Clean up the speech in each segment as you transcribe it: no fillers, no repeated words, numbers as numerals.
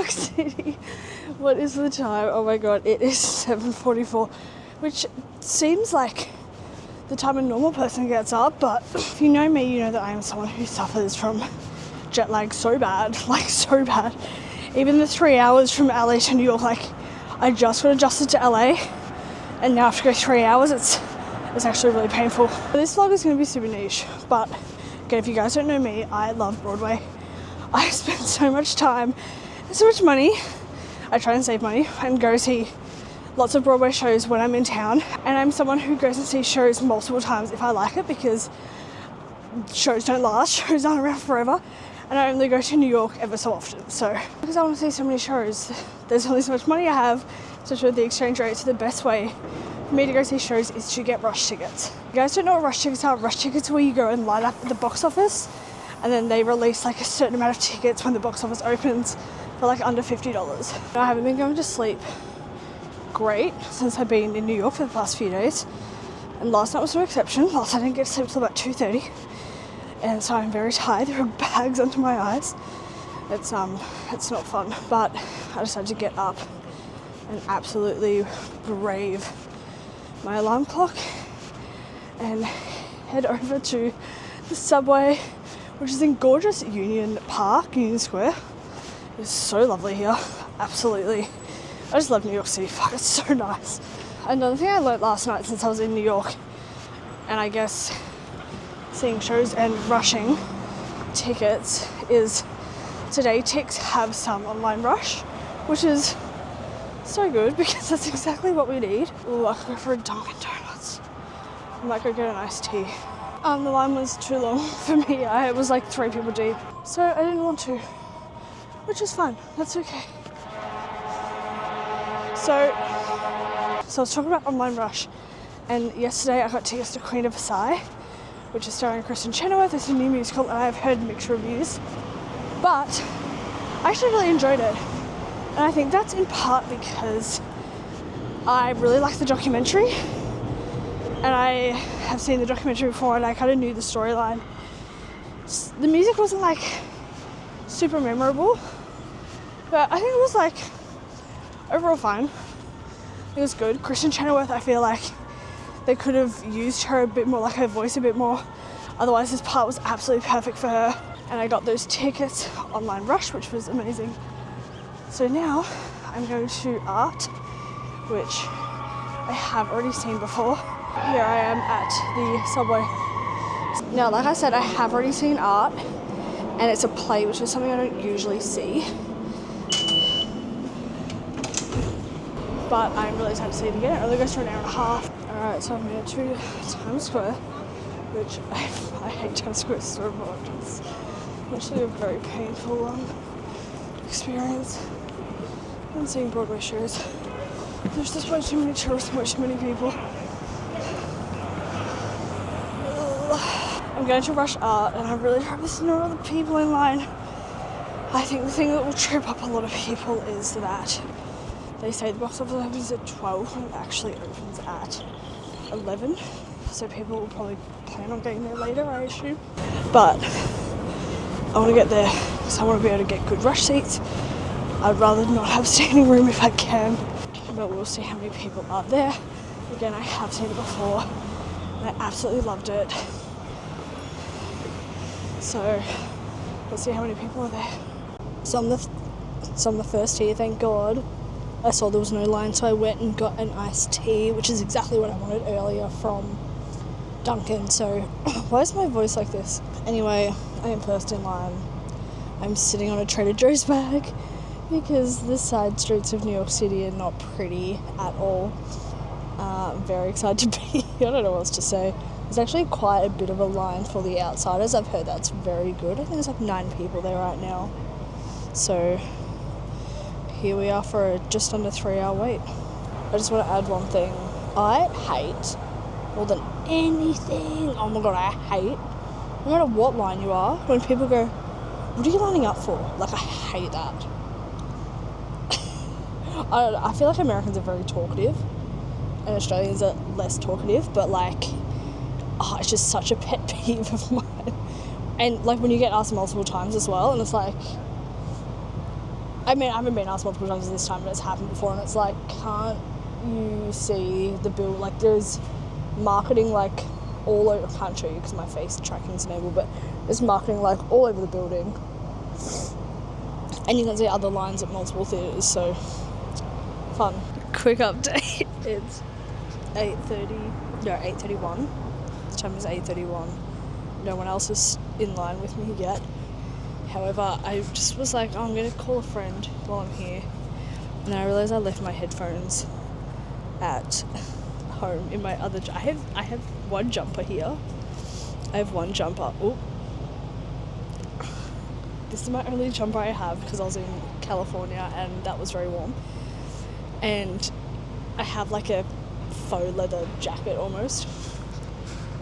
York City. What is the time? Oh my god, it is 7:44, which seems like the time a normal person gets up, but if you know me, you know that I am someone who suffers from jet lag so bad, like so bad. Even the 3 hours from LA to New York, like I just got adjusted to LA and now I have to go 3 hours. It's actually really painful. This vlog is going to be super niche, but again, if you guys don't know me, I love Broadway. I spend so much time and so much money. I try and save money and go see lots of Broadway shows when I'm in town, and I'm someone who goes and sees shows multiple times if I like it, because shows don't last, shows aren't around forever, and I only go to New York ever so often. So because I want to see so many shows, there's only so much money I have, especially with the exchange rate, so the best way for me to go see shows is to get rush tickets. If you guys don't know what rush tickets are, rush tickets are where you go and line up at the box office, and then they release like a certain amount of tickets when the box office opens for like under $50. I haven't been going to sleep great since I've been in New York for the past few days, and last night was no exception. Last night I didn't get to sleep till about 2:30, and so I'm very tired. There are bags under my eyes. It's not fun, but I decided to get up and absolutely brave my alarm clock and head over to the subway, which is in gorgeous Union Square. It's so lovely here, absolutely. I just love New York City, fuck, it's so nice. Another thing I learnt last night since I was in New York, and I guess seeing shows and rushing tickets, is today Tix have some online rush, which is so good because that's exactly what we need. Ooh, I could go for a Dunkin' Donuts. I might go get an iced tea. The line was too long for me. It was like 3 people deep, so I didn't want to, which is fine, that's okay. So I was talking about online rush, and yesterday I got tickets to Queen of Versailles, which is starring Kristen Chenoweth. It's a new musical, and I've heard mixed reviews, but I actually really enjoyed it. And I think that's in part because I really like the documentary, and I have seen the documentary before and I kind of knew the storyline. The music wasn't like super memorable, but I think it was like overall fine. It was good. Kristen Chenoweth, I feel like they could have used her a bit more, like her voice a bit more. Otherwise, this part was absolutely perfect for her. And I got those tickets online rush, which was amazing. So now I'm going to Art, which I have already seen before. Here I am at the subway. Now, like I said, I have already seen Art, and it's a play, which is something I don't usually see. But I'm really excited to see it again. It only goes for an hour and a half. Alright, so I'm here to Times Square, which I hate Times Square so much. It's actually a very painful experience. I'm seeing Broadway shows. There's just way too many tourists, way too many people. I'm going to rush Art, and I really hope there's no other people in line. I think the thing that will trip up a lot of people is that they say the box office opens at 12 and it actually opens at 11. So people will probably plan on getting there later, I assume. But I want to get there because I want to be able to get good rush seats. I'd rather not have standing room if I can. But we'll see how many people are there. Again, I have seen it before and I absolutely loved it. So let's see how many people are there. So I'm the first here, thank God. I saw there was no line, so I went and got an iced tea, which is exactly what I wanted earlier from Dunkin'. So why is my voice like this? Anyway, I am first in line. I'm sitting on a Trader Joe's bag because the side streets of New York City are not pretty at all. I'm very excited to be here. I don't know what else to say. There's actually quite a bit of a line for the outsiders. I've heard that's very good. I think there's like 9 people there right now. So here we are for a just under 3-hour wait. I just want to add one thing. I hate, more than anything, oh my god, I hate, no matter what line you are, when people go, what are you lining up for? Like, I hate that. I feel like Americans are very talkative and Australians are less talkative, but like, it's just such a pet peeve of mine. And like when you get asked multiple times as well, and it's like, I mean, I haven't been asked multiple times this time, but it's happened before, and it's like, can't you see the bill? Like, there's marketing, like, all over, I can't show you because my face tracking is enabled, but there's marketing, like, all over the building. And you can see other lines at multiple theatres, so fun. Quick update. It's 8:31. The time is 8:31. No one else is in line with me yet. However, I just was like, oh, I'm going to call a friend while I'm here. And then I realised I left my headphones at home in my other... I have one jumper here. I have one jumper. Oh. This is my only jumper I have because I was in California and that was very warm. And I have like a faux leather jacket almost.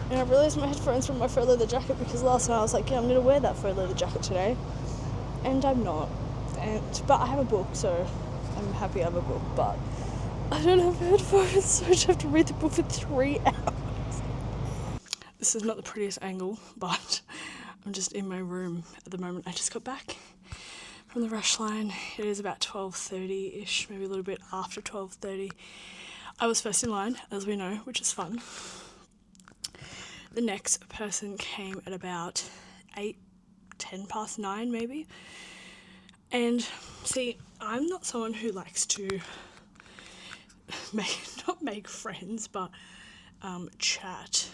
And I realised my headphones from my faux leather jacket because last night I was like, yeah, I'm going to wear that faux leather jacket today. And I'm not. But I have a book, so I'm happy I have a book. But I don't have headphones, so I just have to read the book for 3 hours. This is not the prettiest angle, but I'm just in my room at the moment. I just got back from the rush line. It is about 12:30-ish, maybe a little bit after 12:30. I was first in line, as we know, which is fun. The next person came at about 10 past 9 maybe. And see, I'm not someone who likes to not make friends, but chat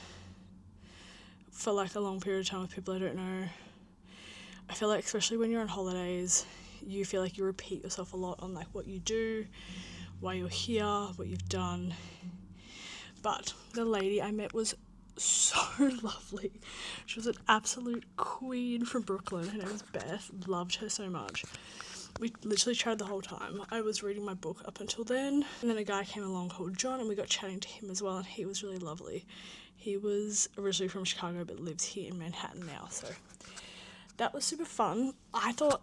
for like a long period of time with people I don't know. I feel like especially when you're on holidays, you feel like you repeat yourself a lot on like what you do, why you're here, what you've done. But the lady I met was so lovely. She was an absolute queen from Brooklyn. Her name was Beth. Loved her so much. We literally chatted the whole time. I was reading my book up until then, and then a guy came along called John and we got chatting to him as well, and he was really lovely. He was originally from Chicago but lives here in Manhattan now, so that was super fun. I thought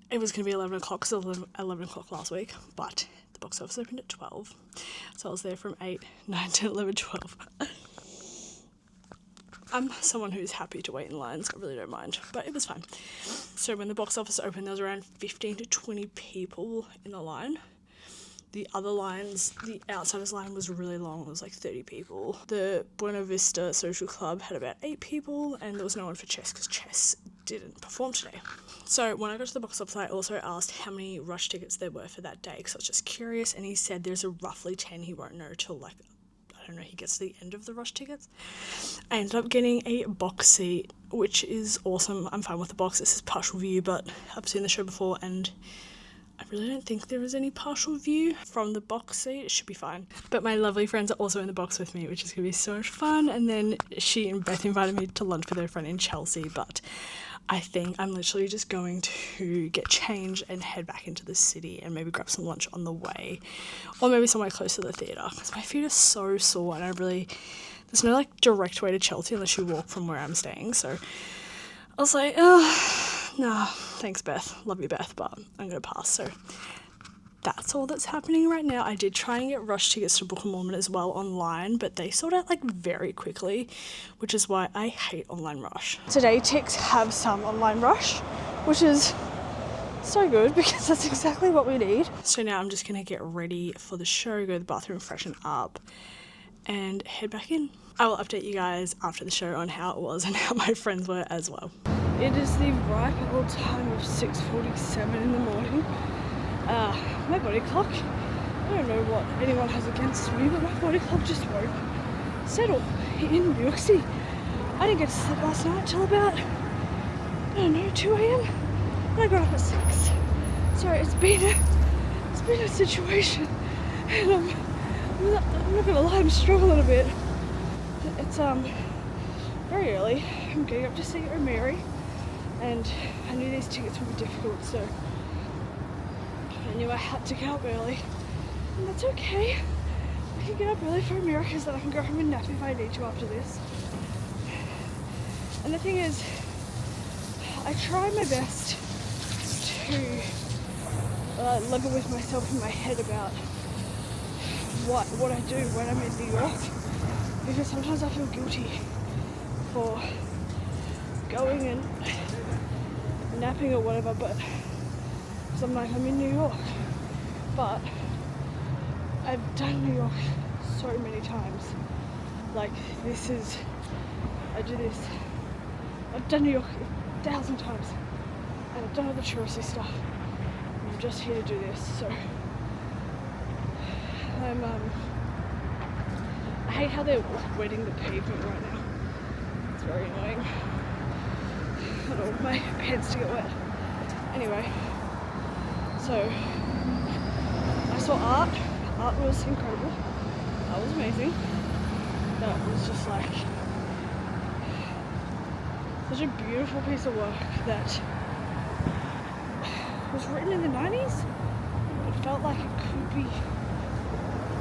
it was going to be 11 o'clock because it was 11 o'clock last week, but the box office opened at 12, so I was there from 8, 9, 10, 11, 12. I'm someone who's happy to wait in lines. I really don't mind, but it was fine. So when the box office opened, there was around 15 to 20 people in the line. The other lines, the outsiders line was really long. It was like 30 people. The Buena Vista Social Club had about 8 people, and there was no one for Chess because Chess didn't perform today. So when I got to the box office, I also asked how many rush tickets there were for that day because I was just curious, and he said there's a roughly 10. He won't know till like, I don't know, he gets to the end of the rush tickets. I ended up getting a box seat, which is awesome. I'm fine with the box. This is partial view, but I've seen the show before and I really don't think there is any partial view from the box seat. It should be fine. But my lovely friends are also in the box with me, which is going to be so much fun. And then she and Beth invited me to lunch with her friend in Chelsea, but I think I'm literally just going to get changed and head back into the city and maybe grab some lunch on the way, or maybe somewhere close to the theatre because my feet are so sore and there's no like direct way to Chelsea unless you walk from where I'm staying. So I was like, oh, nah, thanks Beth, love you Beth, but I'm gonna pass. So that's all that's happening right now. I did try and get rush tickets to Book a Mormon as well online, but they sold out like very quickly, which is why I hate online rush. Today Tix have some online rush, which is so good because that's exactly what we need. So now I'm just gonna get ready for the show, go to the bathroom, freshen up, and head back in. I will update you guys after the show on how it was and how my friends were as well. It is the ripe old time of 6:47 in the morning. My body clock, I don't know what anyone has against me, but my body clock just won't settle in New York City. I didn't get to sleep last night till about, I don't know, 2 a.m. and I got up at 6. So it's been a situation, and I'm not gonna lie, I'm struggling a bit. It's very early. I'm getting up to see O'Mary, and I knew these tickets would be difficult, so I knew I had to get up early, and that's okay. I can get up early for America so that I can go home and nap if I need to after this. And the thing is, I try my best to level with myself in my head about what I do when I'm in New York, because sometimes I feel guilty for going and napping or whatever, but because I'm like, I'm in New York. But I've done New York so many times. Like, I do this. I've done New York 1,000 times. And I've done all the touristy stuff. And I'm just here to do this, so. I hate how they're wetting the pavement right now. It's very annoying. I don't want my pants to get wet. Anyway, so I saw art. Art was incredible. That was amazing. That was just like such a beautiful piece of work that was written in the 90s. It felt like it could be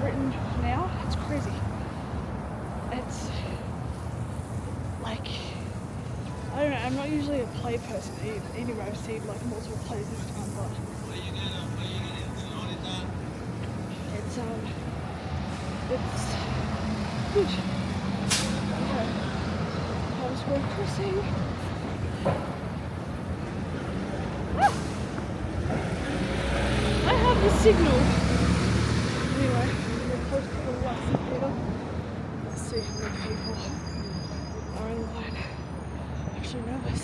written now. It's crazy. It's like, I don't know, I'm not usually a play person. Anyway, I've seen like multiple plays this time, but it's good. Okay. Times Square crossing. Ah! I have the signal. Anyway, we're close to the last theatre. Let's see how many people are in line. I'm actually nervous.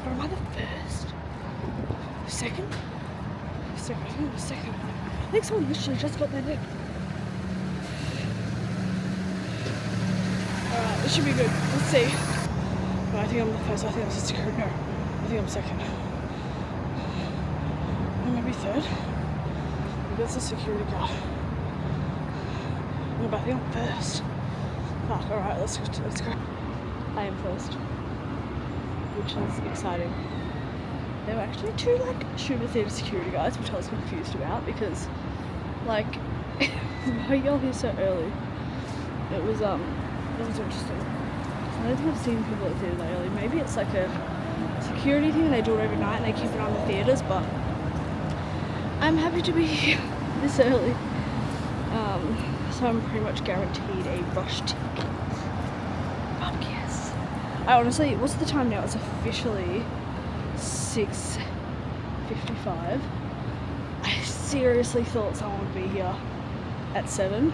But am I the first? Second? Second, I think it was second. I think someone literally just got their name. Alright, this should be good. Let's see. But I think I'm the first. I think that's a secret. No, I think I'm second. Or maybe third. Maybe that's a security guard. No, but I think I'm first. Fuck, alright, let's go. I am first. Which is exciting. There were actually two Schumer Theatre security guards, which I was confused about because why y'all here so early? It was interesting. I don't think I've seen people at the theatre that early. Maybe it's like a security thing, they do it overnight and they keep it on the theatres, but I'm happy to be here this early. So I'm pretty much guaranteed a rush ticket. But yes. I honestly, what's the time now? It's officially 6:55. I seriously thought someone would be here at 7.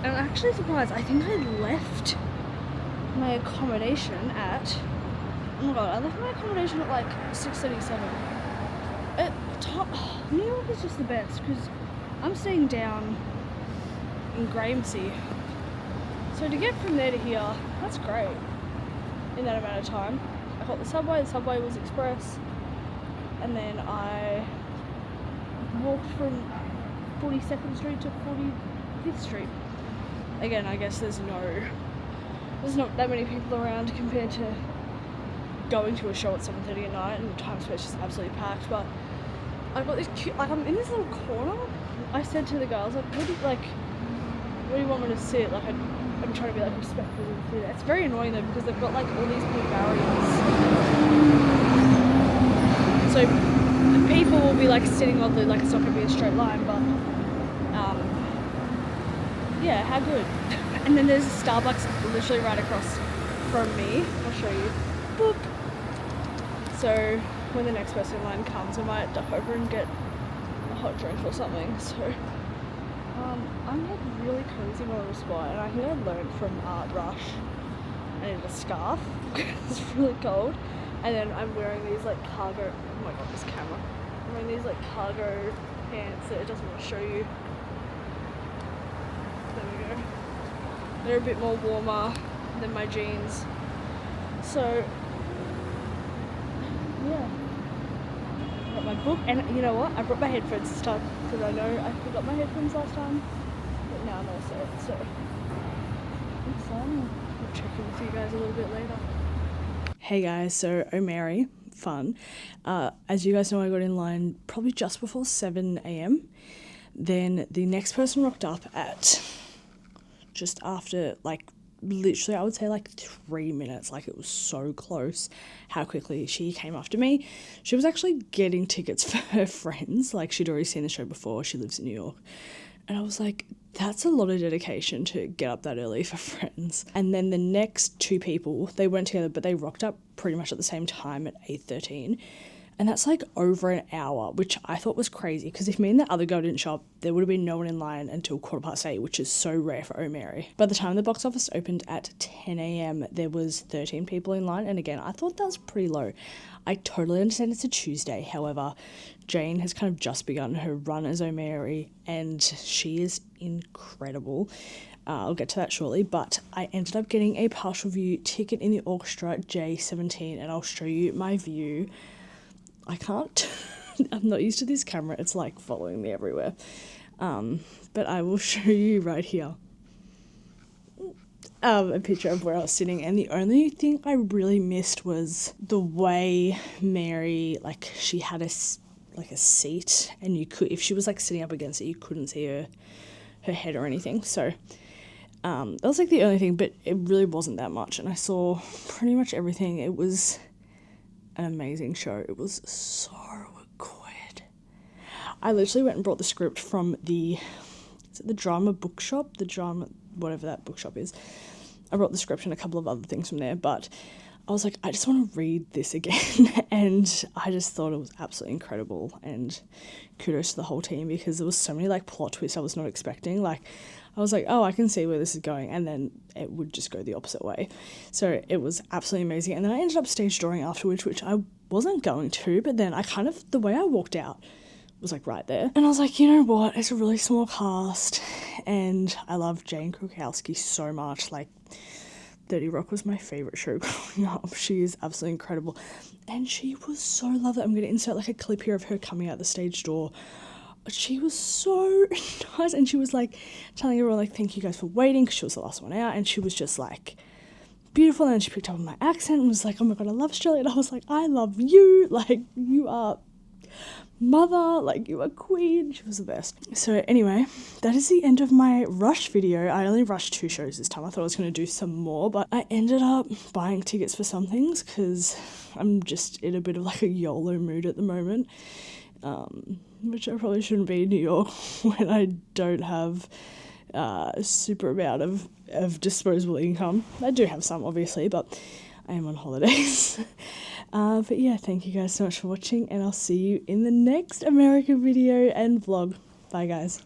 And I'm actually surprised. I think I left my accommodation at, oh my god, I left my accommodation at like 6:37. New York is just the best because I'm staying down in Gramercy. So to get from there to here, that's great in that amount of time. I got the subway was express, and then I walked from 42nd Street to 45th Street. Again, I guess there's not that many people around compared to going to a show at 7:30 at night, and Times Square's just absolutely packed. But I've got this cute, I'm in this little corner. I said to the girls, where do you want me to sit? I'm trying to be respectful of the theatre. It's very annoying though because they've got all these big barriers. So the people will be sitting on the, it's not going to be a straight line, but yeah, how good. And then there's a Starbucks literally right across from me. I'll show you. Boop. So when the next person in line comes, I might duck over and get a hot drink or something. So I'm really cozy on the spot, and I think I learned from Art Rush. I need a scarf because it's really cold, and then I'm wearing these cargo. Oh my god, this camera! I'm wearing these cargo pants that it doesn't want to show you. There we go. They're a bit more warmer than my jeans. So yeah, I got my book, and you know what? I brought my headphones this time because I know I forgot my headphones last time, but now I'm all set. So exciting. I'll check in with you guys a little bit later. Hey guys, so O'Mary, fun. As you guys know, I got in line probably just before 7 a.m. Then the next person rocked up at just after, literally, I would say 3 minutes. It was so close how quickly she came after me. She was actually getting tickets for her friends. She'd already seen the show before. She lives in New York. And I was like, that's a lot of dedication to get up that early for friends. And then the next two people, they went together, but they rocked up pretty much at the same time at 8:13. And that's like over an hour, which I thought was crazy, because if me and the other girl didn't show up, there would have been no one in line until 8:15, which is so rare for O'Mary. By the time the box office opened at 10 a.m, there was 13 people in line, and again, I thought that was pretty low. I totally understand it's a Tuesday, however, Jane has kind of just begun her run as O'Mary, and she is incredible. I'll get to that shortly, but I ended up getting a partial view ticket in the orchestra J17, and I'll show you my view. I can't, I'm not used to this camera, it's like following me everywhere, but I will show you right here a picture of where I was sitting, and the only thing I really missed was the way Mary, like, she had a seat, and you could, if she was like sitting up against it, you couldn't see her head or anything, so that was like the only thing, but it really wasn't that much, and I saw pretty much everything. It was an amazing show. It was so good. I literally went and brought the script from the drama bookshop, whatever that bookshop is. I brought the script and a couple of other things from there, but I was like, I just want to read this again, and I just thought it was absolutely incredible, and kudos to the whole team, because there was so many like plot twists I was not expecting. Like, I was like, oh, I can see where this is going, and then it would just go the opposite way. So it was absolutely amazing. And then I ended up stage dooring afterwards, which I wasn't going to, but then I kind of, the way I walked out was like right there. And I was like, you know what, it's a really small cast, and I love Jane Krakowski so much. Like, 30 Rock was my favourite show growing up. She is absolutely incredible. And she was so lovely. I'm going to insert like a clip here of her coming out the stage door. She was so nice, and she was like telling everyone like, thank you guys for waiting, because she was the last one out, and she was just like beautiful. And then she picked up on my accent and was like, oh my god, I love Australia. And I was like, I love you, like, you are mother, like, you are queen. She was the best. So anyway, that is the end of my rush video. I only rushed 2 shows this time. I thought I was going to do some more, but I ended up buying tickets for some things because I'm just in a bit of like a YOLO mood at the moment, which I probably shouldn't be in New York when I don't have a super amount of disposable income. I do have some, obviously, but I am on holidays. But yeah, thank you guys so much for watching, and I'll see you in the next American video and vlog. Bye guys.